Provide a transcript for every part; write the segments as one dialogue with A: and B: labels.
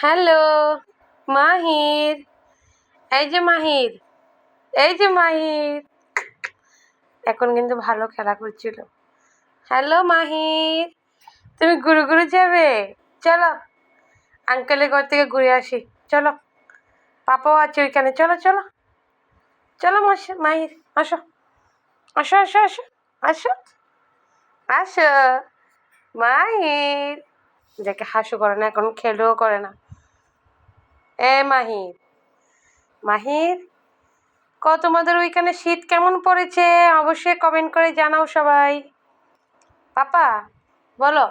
A: Hello মাহির, এই যে মাহির, এই যে মাহির, এখন কিন্তু ভালো খেলা করছিল। হ্যালো মাহির, তুমি ঘুরে ঘুরে যাবে? চলো আঙ্কেলের ঘর থেকে ঘুরে আসি, চলো। পাপাও আছে ওইখানে, চলো চলো চলো মাহির, আসো আসো আসো আসো আসো আসো মাহির। যাকে হাসু করে না, এখন খেলেও করে না। এ মাহির, মাহির, তোমাদের ওইখানে শীত কেমন পড়েছে? অবশ্যই কমেন্ট করে জানাও সবাই। পাপা বলো,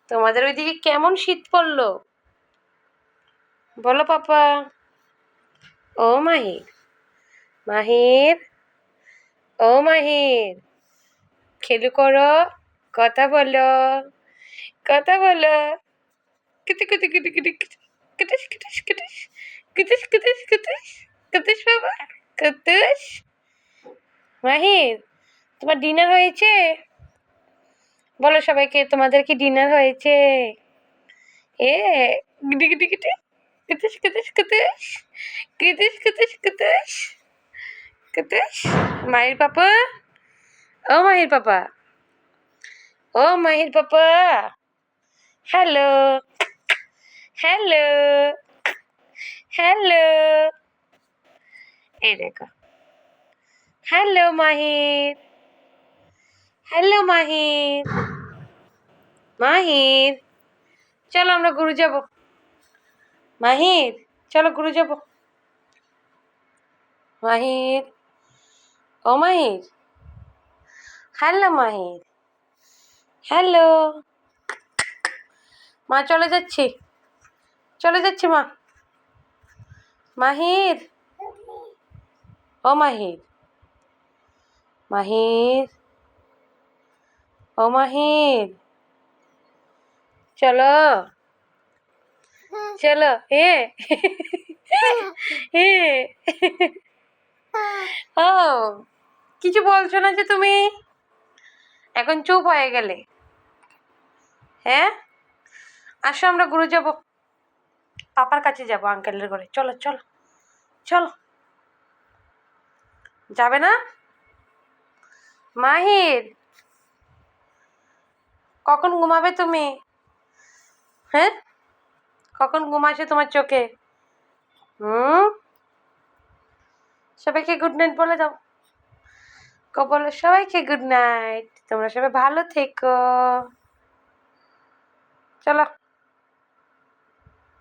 A: তোমাদের ওইদিকে কেমন শীত পড়লো? বলো পাপা। ও মাহির, মাহির, ও মাহির, খেলু করো, কথা বলো, কথা বলো। কিটি কিটি কিটি কিটি কিটিস কিটিস কিটিস কিটিস কিটিস কিটিস কিটিস বাবা কিটিস। মাহির, তোমার ডিনার হয়েছে? বলো সবাইকে, তোমাদের কি ডিনার হয়েছে? এ গিটি গিটি গিটি কিতিস কিতিস কিতিস কিতিস কিতিস কিতিস কিতিস। মাহির পাপা, ও মাহির পাপা, ও মাহির পাপা, হ্যালো হ্যালো হ্যালো, এই দেখো। হ্যালো মাহির, হ্যালো মাহির, মাহির, চলো আমরা ঘুরে যাব। মাহির, চলো ঘুরে যাব। মাহির, ও মাহির, হ্যালো মাহির, হ্যালো। মা চলে যাচ্ছি, চলে যাচ্ছি মা। মাহির, ও মাহির, মাহির, ও মাহির, চলো চলো। এ ও, কিছু বলছো না যে তুমি? এখন চুপ হয়ে গেলে? হ্যাঁ, আসো আমরা ঘুরে যাব, পাপার কাছে যাব, আঙ্কেলের ঘরে। চলো চলো চলো। যাবে না? মাহির, কখন ঘুমাবে তুমি? হ্যাঁ, কখন ঘুম আসে তোমার চোখে? সবাইকে গুড নাইট বলে দাও। বলো সবাইকে গুড নাইট, তোমরা সবাই ভালো থেকো। চলো।